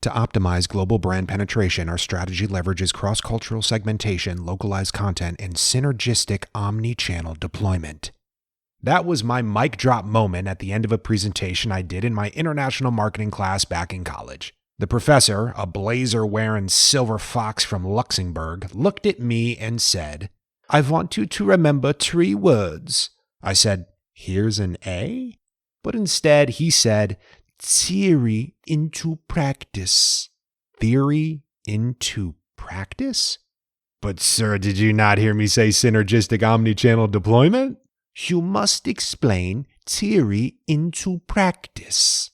To optimize global brand penetration, our strategy leverages cross-cultural segmentation, localized content, and synergistic omni-channel deployment. That was my mic drop moment at the end of a presentation I did in my international marketing class back in college. The professor, a blazer-wearing silver fox from Luxembourg, looked at me and said, "I want you to remember 3 words." I said, "Here's an A?" But instead he said, "Theory into practice." Theory into practice? But sir, did you not hear me say synergistic omnichannel deployment? You must explain theory into practice.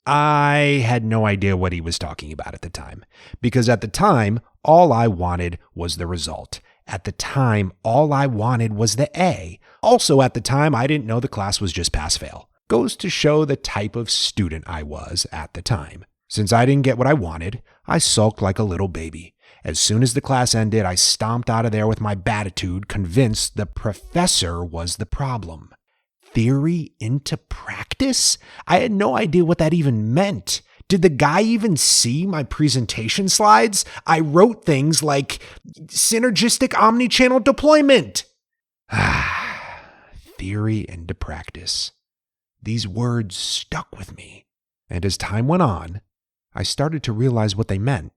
I had no idea what he was talking about at the time, because at the time, all I wanted was the result. At the time, all I wanted was the A. Also at the time, I didn't know the class was just pass-fail. Goes to show the type of student I was at the time. Since I didn't get what I wanted, I sulked like a little baby. As soon as the class ended, I stomped out of there with my batitude, convinced the professor was the problem. Theory into practice? I had no idea what that even meant. Did the guy even see my presentation slides? I wrote things like synergistic omnichannel deployment. Theory into practice. These words stuck with me. And as time went on, I started to realize what they meant.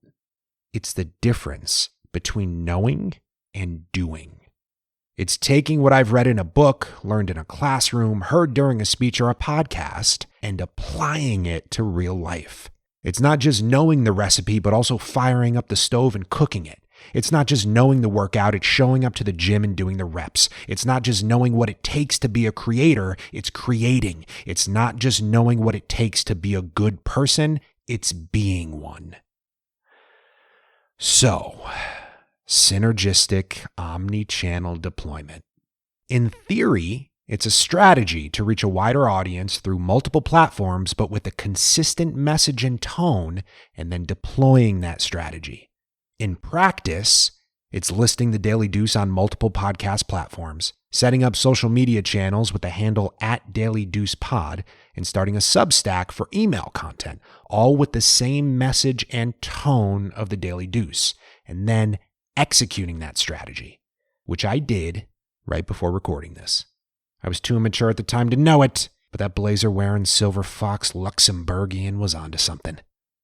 It's the difference between knowing and doing. It's taking what I've read in a book, learned in a classroom, heard during a speech or a podcast, and applying it to real life. It's not just knowing the recipe, but also firing up the stove and cooking it. It's not just knowing the workout, it's showing up to the gym and doing the reps. It's not just knowing what it takes to be a creator, it's creating. It's not just knowing what it takes to be a good person, it's being one. So, synergistic omni-channel deployment. In theory, it's a strategy to reach a wider audience through multiple platforms, but with a consistent message and tone, and then deploying that strategy. In practice, it's listing the Daily Deuce on multiple podcast platforms, setting up social media channels with the handle @DailyDeucePod, and starting a Substack for email content, all with the same message and tone of the Daily Deuce, and then executing that strategy, which I did right before recording this. I was too immature at the time to know it, but that blazer-wearing silver fox Luxembourgian was onto something.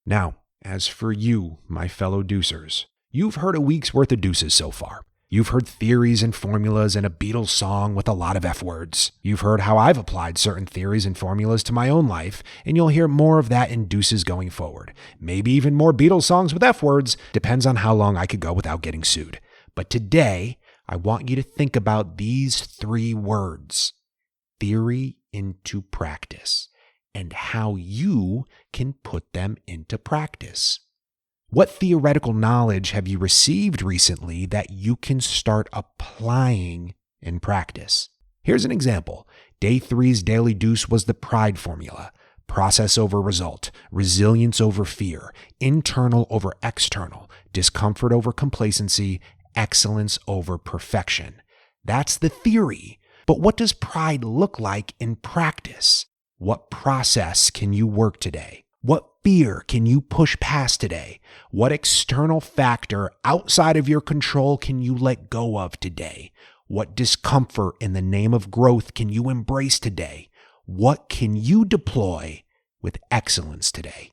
Now, as for you, my fellow deucers, you've heard a week's worth of deuces so far. You've heard theories and formulas and a Beatles song with a lot of F words. You've heard how I've applied certain theories and formulas to my own life, and you'll hear more of that in deuces going forward. Maybe even more Beatles songs with F words, depends on how long I could go without getting sued. But today, I want you to think about these 3 words: theory into practice, and how you can put them into practice. What theoretical knowledge have you received recently that you can start applying in practice? Here's an example. Day 3's Daily Deuce was the P.R.I.D.E formula. Process over result, resilience over fear, internal over external, discomfort over complacency, excellence over perfection. That's the theory. But what does P.R.I.D.E look like in practice? What process can you work today? What fear can you push past today? What external factor outside of your control can you let go of today? What discomfort in the name of growth can you embrace today? What can you deploy with excellence today?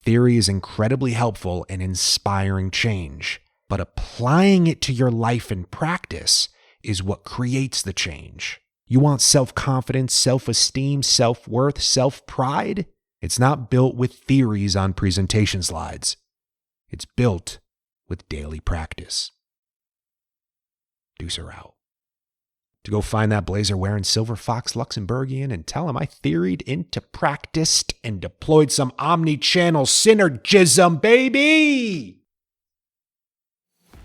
Theory is incredibly helpful in inspiring change, but applying it to your life and practice is what creates the change. You want self-confidence, self-esteem, self-worth, self-pride? It's not built with theories on presentation slides. It's built with daily practice. Deucer out. To go find that blazer-wearing silver fox Luxembourgian and tell him I theoried into practiced and deployed some omni-channel synergism, baby!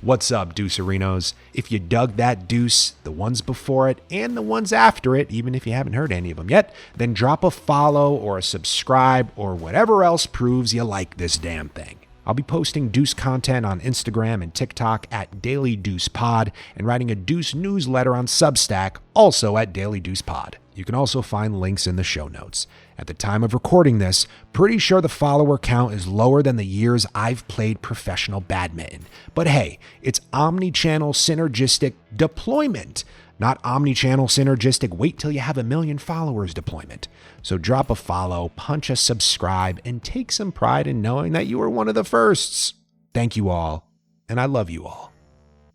What's up, Deucerinos? If you dug that deuce, the ones before it, and the ones after it, even if you haven't heard any of them yet, then drop a follow or a subscribe or whatever else proves you like this damn thing. I'll be posting Deuce content on Instagram and TikTok at DailyDeucePod and writing a Deuce newsletter on Substack, also at DailyDeucePod. You can also find links in the show notes. At the time of recording this, pretty sure the follower count is lower than the years I've played professional badminton. But hey, it's omni-channel synergistic deployment, not omni-channel synergistic wait till you have 1 million followers deployment. So drop a follow, punch a subscribe, and take some pride in knowing that you were one of the firsts. Thank you all, and I love you all.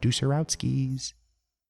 Deucerowskis.